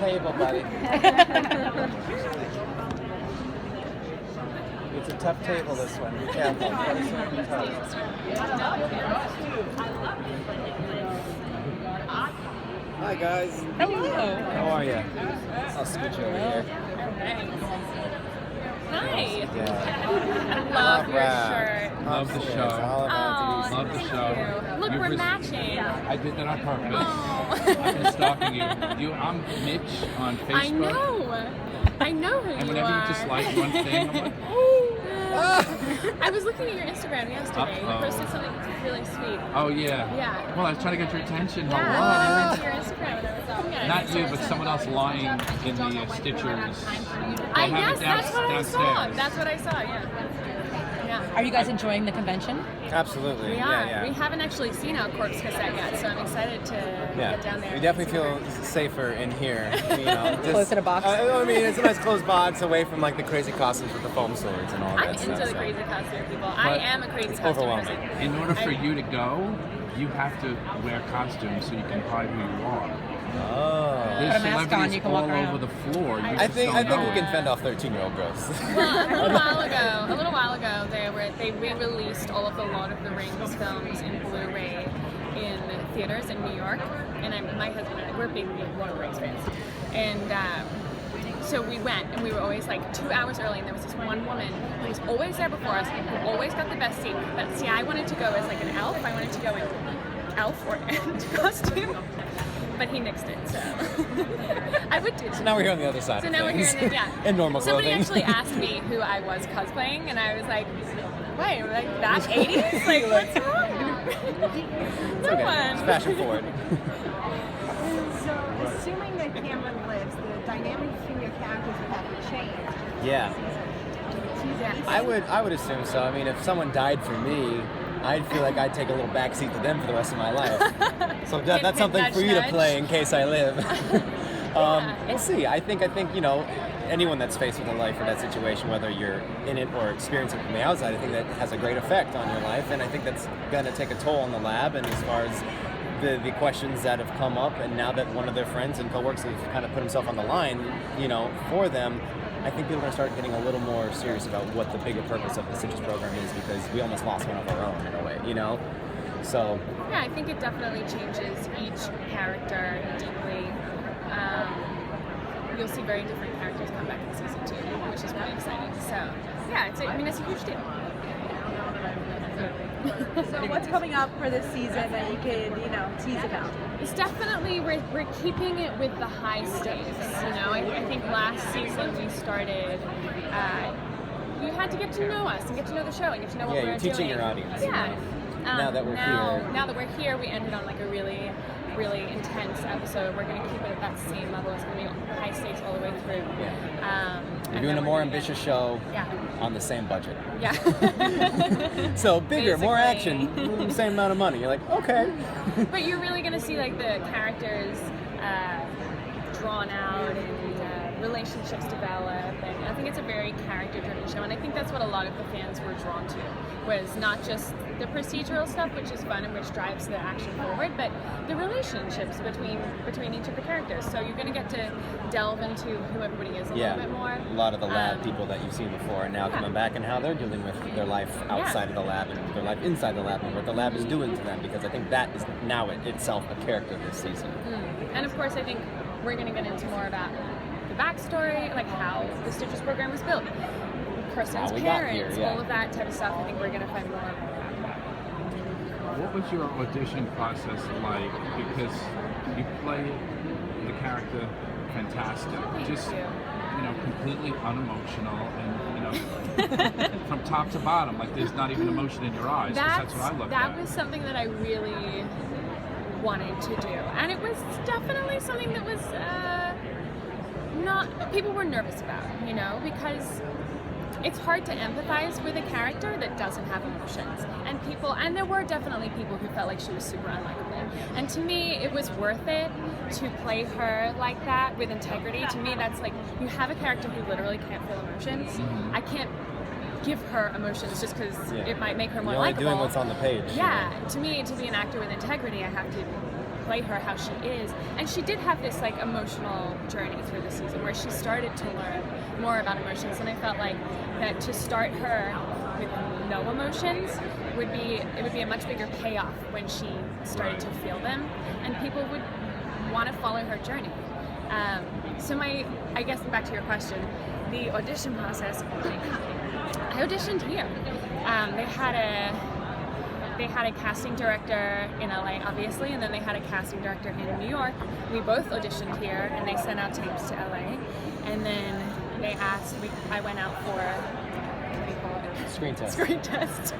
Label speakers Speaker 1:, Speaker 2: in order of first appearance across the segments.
Speaker 1: table, buddy. It's a tough table, this one. Be careful. Hi, guys.
Speaker 2: Hello.
Speaker 1: How are you? I'll switch over here.
Speaker 3: Hi.
Speaker 1: Yeah.
Speaker 3: I love your shirt.
Speaker 4: Love the show.
Speaker 1: It's all about
Speaker 3: Oh,
Speaker 4: Love the
Speaker 3: thank
Speaker 4: show.
Speaker 3: you. Look,
Speaker 4: You've
Speaker 3: we're
Speaker 4: res-
Speaker 3: matching.
Speaker 4: I did that on purpose.
Speaker 3: Oh.
Speaker 4: I've been stalking you. I'm Mitch on Facebook.
Speaker 3: I know. I know who
Speaker 4: And
Speaker 3: you
Speaker 4: whenever
Speaker 3: are.
Speaker 4: you just like one thing, I'm like, oh.
Speaker 3: I was looking at your Instagram yesterday. You
Speaker 4: Uh-oh.
Speaker 3: posted something really sweet.
Speaker 4: Oh, yeah.
Speaker 3: Yeah.
Speaker 4: Well, I was trying to get your attention.
Speaker 3: Yeah, I
Speaker 4: Hello.
Speaker 3: went to your Instagram and I was like, yeah.
Speaker 4: Not you, but someone else lying in the Stitchers.
Speaker 3: I
Speaker 4: They have
Speaker 3: guess
Speaker 4: it
Speaker 3: that's what I saw.
Speaker 4: downstairs.
Speaker 3: That's what I saw, yeah. Yeah.
Speaker 2: Are you guys enjoying the convention?
Speaker 1: Absolutely.
Speaker 3: We
Speaker 1: Yeah,
Speaker 3: are.
Speaker 1: yeah.
Speaker 3: We haven't actually seen our Corpse cassette yet, so I'm excited to get down there.
Speaker 1: We definitely feel safer in here. You know, just,
Speaker 2: Close to the box.
Speaker 1: I mean, it's a nice closed box away from like the crazy costumes with the foam swords and all
Speaker 3: I'm
Speaker 1: that
Speaker 3: into
Speaker 1: stuff.
Speaker 3: the crazy costume people. I am a crazy
Speaker 1: it's
Speaker 3: costume
Speaker 1: overwhelming.
Speaker 3: person.
Speaker 4: In order for you to go, you have to wear costumes so you can hide who you are.
Speaker 1: Oh.
Speaker 4: There's
Speaker 2: Put a mask on,
Speaker 4: celebrities
Speaker 2: you can
Speaker 4: all
Speaker 2: walk around.
Speaker 4: over the floor. You
Speaker 1: I
Speaker 4: just
Speaker 1: think
Speaker 4: don't
Speaker 1: we
Speaker 4: know.
Speaker 1: can fend off 13-year-old girls.
Speaker 3: Well, a little while ago, they re-released all of the Lord of the Rings films in Blu-ray in theaters in New York, and my husband and I, we're big Lord of the Rings fans, and so we went, and we were always like 2 hours early, and there was this one woman who was always there before us, who always got the best seat. But see, I wanted to go as like an elf. I wanted to go in elf or ant costume. But he nixed it, so I would do that.
Speaker 1: So now we're here on the other side.
Speaker 3: So
Speaker 1: of
Speaker 3: now we're
Speaker 1: things.
Speaker 3: here in, yeah.
Speaker 1: in normal
Speaker 3: Somebody
Speaker 1: clothing.
Speaker 3: actually asked me who I was cosplaying, and I was like, wait, like that 80s? Like, what's wrong?
Speaker 1: It's
Speaker 3: No
Speaker 1: okay.
Speaker 3: one.
Speaker 1: It's fashion forward.
Speaker 5: So, assuming that Cameron lives, the dynamic between your characters would have to change.
Speaker 1: Yeah.
Speaker 3: Yeah.
Speaker 1: I would assume so. I mean, if someone died for me, I'd feel like I'd take a little backseat to them for the rest of my life. So that's
Speaker 3: Hint,
Speaker 1: something
Speaker 3: nudge,
Speaker 1: for you to
Speaker 3: nudge.
Speaker 1: play in case I live.
Speaker 3: Yeah.
Speaker 1: We'll see. I think you know, anyone that's faced with a life or that situation, whether you're in it or experiencing it from the outside, I think that has a great effect on your life, and I think that's going to take a toll on the lab. And as far as the questions that have come up, and now that one of their friends and coworkers have kind of put himself on the line, you know, for them, I think people are going to start getting a little more serious about what the bigger purpose of the Stitches program is, because we almost lost one of our own in a way, you know? So.
Speaker 3: Yeah, I think it definitely changes each character deeply. You'll see very different characters come back in season 2, which is really exciting. So, yeah, it's a huge deal.
Speaker 5: So what's coming up for this season that you could, tease about?
Speaker 3: It's definitely, we're keeping it with the high stakes, you know. I think last season we started, you had to get to know us and get to know the show and get to know what
Speaker 1: Yeah,
Speaker 3: we're
Speaker 1: you're
Speaker 3: doing.
Speaker 1: teaching your audience.
Speaker 3: Yeah.
Speaker 1: Now that we're here.
Speaker 3: Now that we're here, we ended on like a really, really intense episode. We're going to keep it at that same level. It's going to be high stakes all the way through.
Speaker 1: Yeah. You're
Speaker 3: and
Speaker 1: doing
Speaker 3: then
Speaker 1: a
Speaker 3: we're
Speaker 1: more
Speaker 3: gonna
Speaker 1: ambitious
Speaker 3: get-
Speaker 1: show
Speaker 3: Yeah.
Speaker 1: on the same budget.
Speaker 3: Yeah.
Speaker 1: So bigger, more
Speaker 3: Basically.
Speaker 1: action, same amount of money. You're like, okay.
Speaker 3: But you're really going to see like the characters drawn out and relationships develop, and I think it's a very character-driven show, and I think that's what a lot of the fans were drawn to, was not just the procedural stuff, which is fun and which drives the action forward, but the relationships between each of the characters. So you're going to get to delve into who everybody is a little bit more.
Speaker 1: A lot of the lab people that you've seen before are now coming back, and how they're dealing with their life outside of the lab and their life inside the lab, and what the lab is doing to them, because I think that is now itself a character this season.
Speaker 3: And of course, I think we're going to get into more about the backstory, like how the Stitches program was built, Kirsten's
Speaker 1: How we got
Speaker 3: parents,
Speaker 1: here, yeah.
Speaker 3: all of that type of stuff. I think we're going to find more and more about.
Speaker 4: What was your audition process like? Because you play the character fantastic. Just, you know, completely unemotional and, from top to bottom, like there's not even emotion in your eyes. 'Cause that's what I look at.
Speaker 3: That was something that I really wanted to do. And it was definitely something that was people were nervous about, you know, because it's hard to empathize with a character that doesn't have emotions. And there were definitely people who felt like she was super unlikable. And to me, it was worth it to play her like that with integrity. To me, that's like, you have a character who literally can't feel emotions. I can't give her emotions just because it might make her more
Speaker 1: You're only
Speaker 3: likable.
Speaker 1: doing what's on the page.
Speaker 3: Yeah, to me, to be an actor with integrity, I have to play her how she is. And she did have this like emotional journey through the season where she started to learn more about emotions, and I felt like that to start her with no emotions would be a much bigger payoff when she started to feel them, and people would want to follow her journey. So I guess back to your question, the audition process, I auditioned here. They had a casting director in LA, obviously, and then they had a casting director in New York. We both auditioned here, and they sent out tapes to LA. And then they asked, I went out for, what do you call it?
Speaker 1: Screen test.
Speaker 3: Screen test.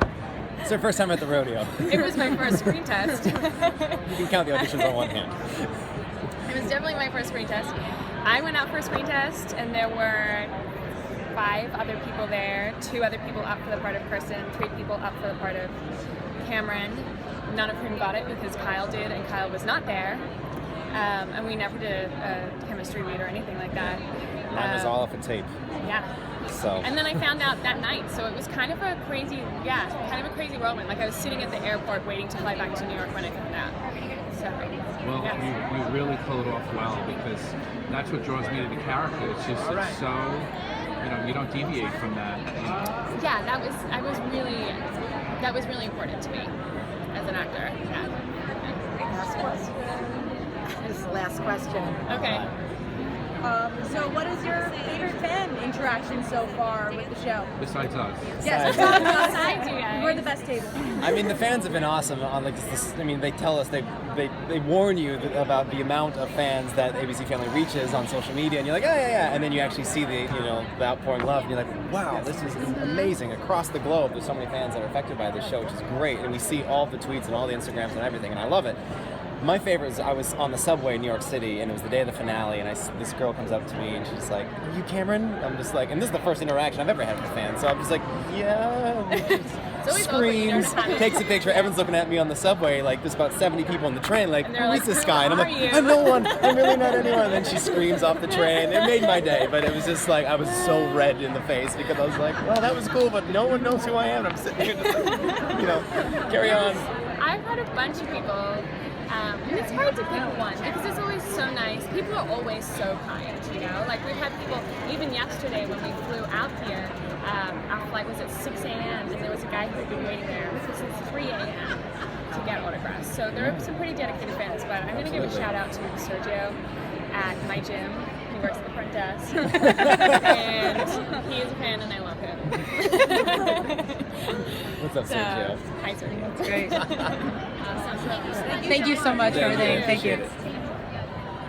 Speaker 1: It's her first time at the rodeo.
Speaker 3: It was my first screen test.
Speaker 1: You can count the auditions on one hand.
Speaker 3: It was definitely my first screen test. I went out for a screen test, and there were 5 other people there, 2 other people up for the part of Kirsten, 3 people up for the part of Cameron, none of whom got it because Kyle did, and Kyle was not there. And we never did a chemistry read or anything like that.
Speaker 1: Mine was all off a tape.
Speaker 3: Yeah.
Speaker 1: So.
Speaker 3: And then I found out that night, so it was kind of a crazy whirlwind. Like I was sitting at the airport waiting to fly back to New York when I found out. So.
Speaker 4: Well,
Speaker 3: yeah.
Speaker 4: you really pull it off well, because that's what draws me to the character. It's just it's so, you don't deviate from that.
Speaker 3: Yeah, that was really important to me as an actor. Yeah.
Speaker 5: This is the last question.
Speaker 3: Okay.
Speaker 5: So what is your favorite fan interaction so far with the show?
Speaker 4: Besides us.
Speaker 5: Yes,
Speaker 3: Besides you guys.
Speaker 5: we're the best table.
Speaker 1: I mean, the fans have been awesome. On like this, I mean, they tell us they warn you about the amount of fans that ABC Family reaches on social media, and you're like, yeah, and then you actually see the outpouring love, and you're like, wow, this is amazing. Across the globe, there's so many fans that are affected by this show, which is great, and we see all the tweets and all the Instagrams and everything, and I love it. My favorite is I was on the subway in New York City, and it was the day of the finale, and this girl comes up to me, and she's like, "Are you Cameron?" I'm just like, and this is the first interaction I've ever had with a fan, so I'm just like, yeah. Screams, takes a picture. Everyone's looking at me on the subway, like there's about 70 people on the train, like, who is this guy? And I'm like, I'm no one. I'm really not anyone. And then she screams off the train. It made my day, but it was just like I was so red in the face because I was like, well, that was cool, but no one knows who I am. I'm sitting here just like, carry on.
Speaker 3: I've had a bunch of people. And it's hard to pick one because it's always so nice. People are always so kind, Like we've had people, even yesterday when we flew out here, our flight was at 6 a.m. and there was a guy who had been waiting there since 3 a.m. to get autographs. So there are some pretty dedicated fans, but I'm going to give a shout out to Sergio at my gym. He works at the front desk. And he is a fan and I love him.
Speaker 1: What's up, Sergio?
Speaker 3: Hi, Sergio.
Speaker 2: Great. Thank you so much for everything. Thank you.